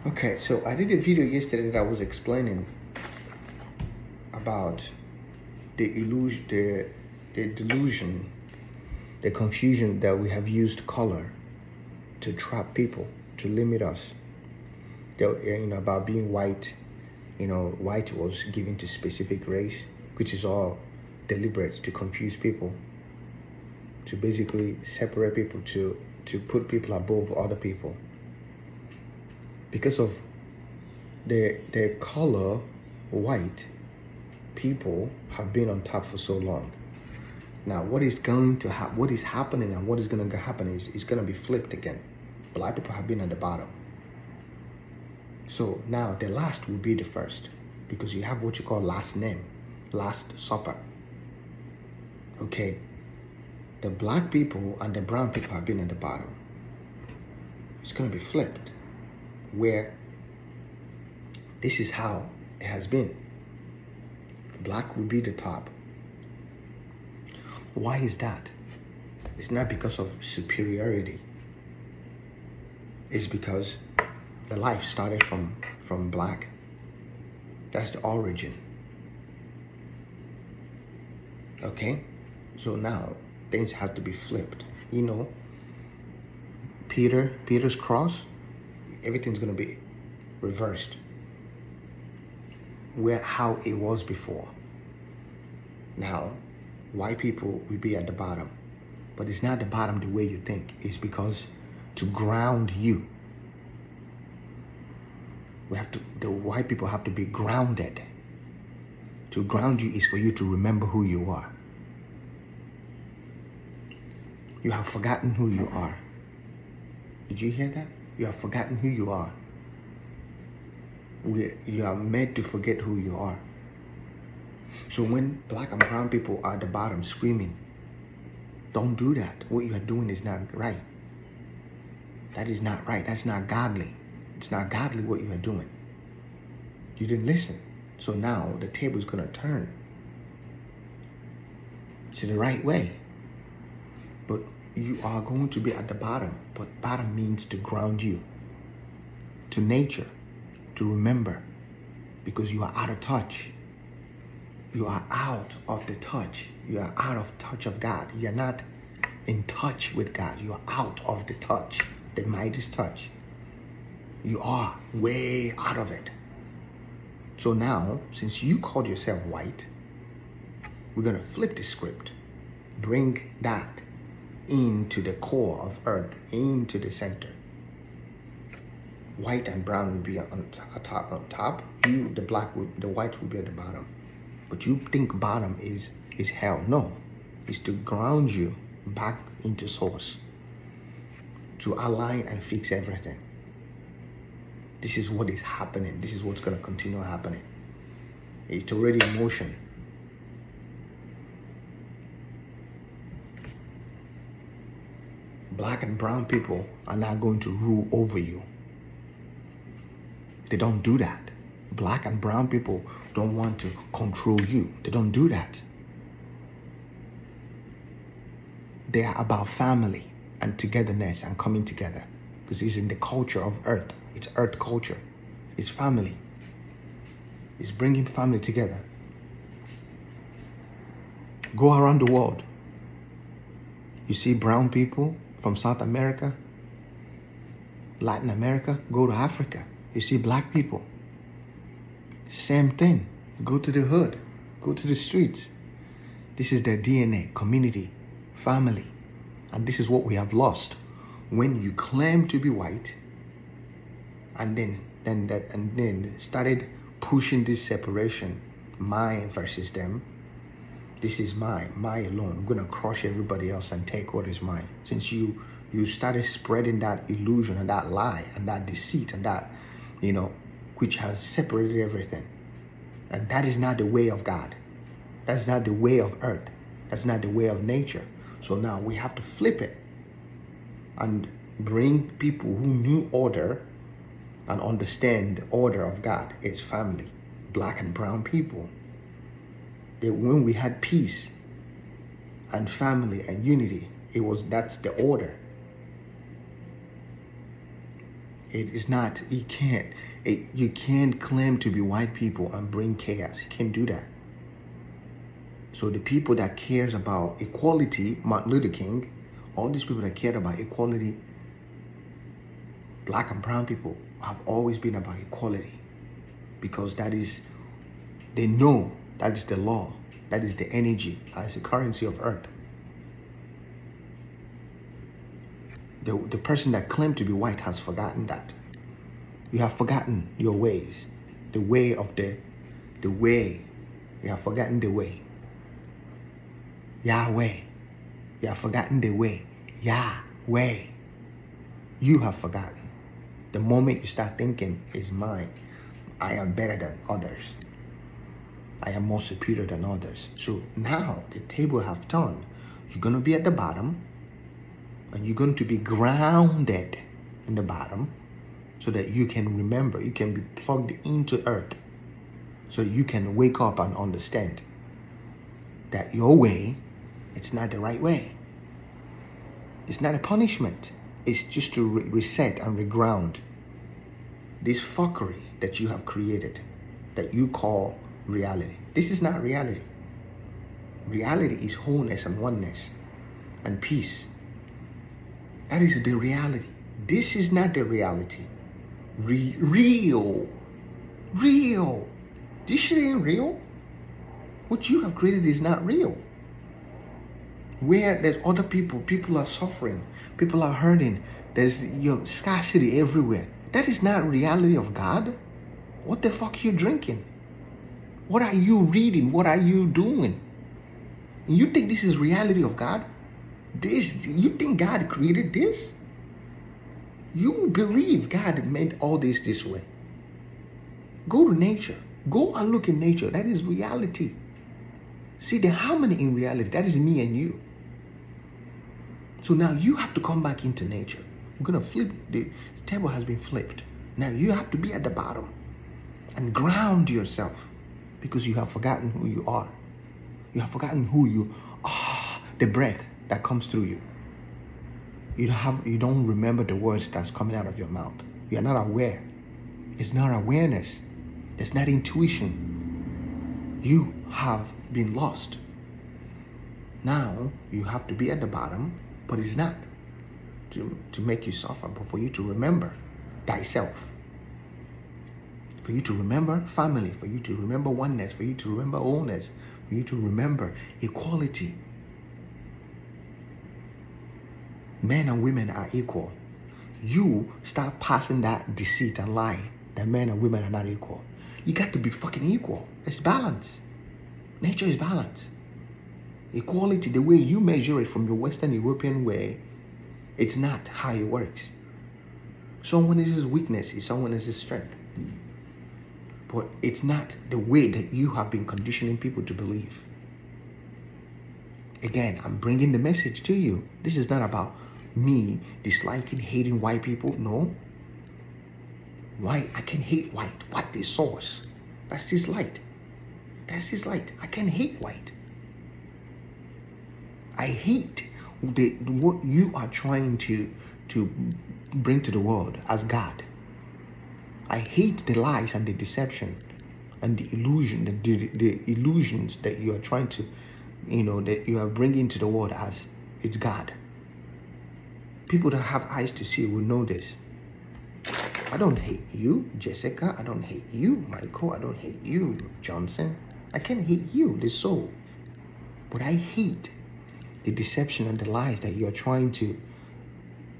Okay, so I did a video yesterday that I was explaining about the illusion, the delusion, the confusion that we have used color to trap people, to limit us. About being white. White was given to specific race, which is all deliberate to confuse people, to basically separate people, to put people above other people. Because of the color white, people have been on top for so long. Now, what is going to happen? What is happening and what is going to happen is going to be flipped again. Black people have been at the bottom. So now the last will be the first, because you have what you call last name, last supper. Okay, the black people and the brown people have been at the bottom. It's going to be flipped, where this is how it has been. Black will be the top. Why is that? It's not because of superiority. It's because the life started from black. That's the origin. Okay? So now things have to be flipped. Peter's cross, everything's gonna be reversed. How it was before. Now, white people will be at the bottom. But it's not the bottom the way you think. It's because to ground you, the white people have to be grounded. To ground you is for you to remember who you are. You have forgotten who you are. Did you hear that? You have forgotten who you are. You are meant to forget who you are. So when black and brown people are at the bottom screaming, don't do that. What you are doing is not right. That is not right. That's not godly. It's not godly what you are doing. You didn't listen. So now the table is going to turn to the right way. But you are going to be at the bottom. But bottom means to ground you to nature, to remember, because you are out of touch. You are out of the touch. You are out of touch of God. You are not in touch with God. You are out of the touch, the Midas touch. You are way out of it. So now, since you called yourself white, we're going to flip the script. Bring that into the core of earth, into the center. White and brown will be on top. You, the white will be at the bottom. But you think bottom is hell. No, it's to ground you back into source, to align and fix everything. This is what is happening. This is what's going to continue happening. It's already in motion. Black and brown people are not going to rule over you. They don't do that. Black and brown people don't want to control you. They don't do that. They are about family and togetherness and coming together, because it's in the culture of earth. It's earth culture. It's family. It's bringing family together. Go around the world. You see brown people from South America, Latin America. Go to Africa. You see black people. Same thing. Go to the hood. Go to the streets. This is their DNA, community, family. And this is what we have lost. When you claim to be white, and then started pushing this separation, mine versus them. This is mine alone. I'm gonna crush everybody else and take what is mine. Since you started spreading that illusion and that lie and that deceit and that, which has separated everything. And that is not the way of God. That's not the way of earth. That's not the way of nature. So now we have to flip it and bring people who knew order and understand the order of God. It's family, black and brown people. When we had peace and family and unity, that's the order. It is not, you can't claim to be white people and bring chaos. You can't do that. So the people that cares about equality, Martin Luther King, all these people that cared about equality, black and brown people have always been about equality, because that is, they know that is the law, that is the energy, that is the currency of earth. The person that claimed to be white has forgotten that. You have forgotten your ways, the way. You have forgotten the way. Yahweh. You have forgotten the way. Yahweh. You have forgotten. The moment you start thinking, it's mine, I am better than others, I am more superior than others. So now the table have turned. You're going to be at the bottom, and you're going to be grounded in the bottom, so that you can remember, you can be plugged into earth, so that you can wake up and understand that your way, it's not the right way. It's not a punishment. It's just to reset and reground this fuckery that you have created, that you call reality. This is not reality. Reality is wholeness and oneness and peace. That is the reality. This is not the reality. Real. This shit ain't real. What you have created is not real. Where there's other people are suffering, people are hurting, there's scarcity everywhere. That is not reality of God. What the fuck are you drinking? What are you reading? What are you doing? You think this is reality of God? You think God created this? You believe God made all this way. Go to nature. Go and look in nature. That is reality. See the harmony in reality. That is me and you. So now you have to come back into nature. We're going to flip. The table has been flipped. Now you have to be at the bottom and ground yourself, because you have forgotten who you are. You have forgotten who you are. The breath that comes through you. You don't remember the words that's coming out of your mouth. You are not aware. It's not awareness. It's not intuition. You have been lost. Now you have to be at the bottom, but it's not to make you suffer, but for you to remember thyself. For you to remember family, for you to remember oneness, for you to remember wholeness, for you to remember equality. Men and women are equal. You start passing that deceit and lie that men and women are not equal. You got to be fucking equal. It's balance. Nature is balance. Equality, the way you measure it from your Western European way, it's not how it works. Someone else's weakness is someone else's strength. But it's not the way that you have been conditioning people to believe. Again, I'm bringing the message to you. This is not about me disliking, hating white people. No. White, I can hate white. White is source. That's his light. That's his light. I can hate white. I hate what you are trying to bring to the world as God. I hate the lies and the deception and the illusion, the illusions that you are trying to, that you are bringing to the world as it's God. People that have eyes to see will know this. I don't hate you, Jessica. I don't hate you, Michael. I don't hate you, Johnson. I can't hate you, the soul. But I hate the deception and the lies that you are trying to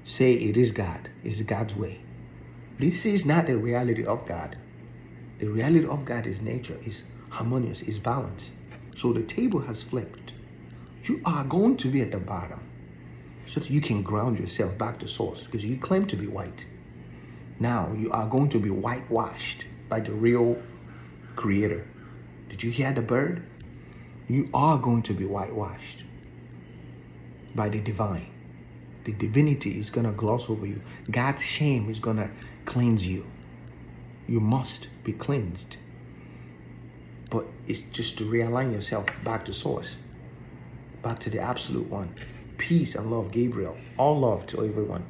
say it is God, it's God's way. This is not the reality of God. The reality of God is nature, is harmonious, is balanced. So the table has flipped. You are going to be at the bottom so that you can ground yourself back to source, because you claim to be white. Now you are going to be whitewashed by the real creator. Did you hear the bird? You are going to be whitewashed by the divine. The divinity is going to gloss over you. God's shame is going to cleanse you. You must be cleansed. But it's just to realign yourself back to source, back to the absolute one. Peace and love, Gabriel. All love to everyone.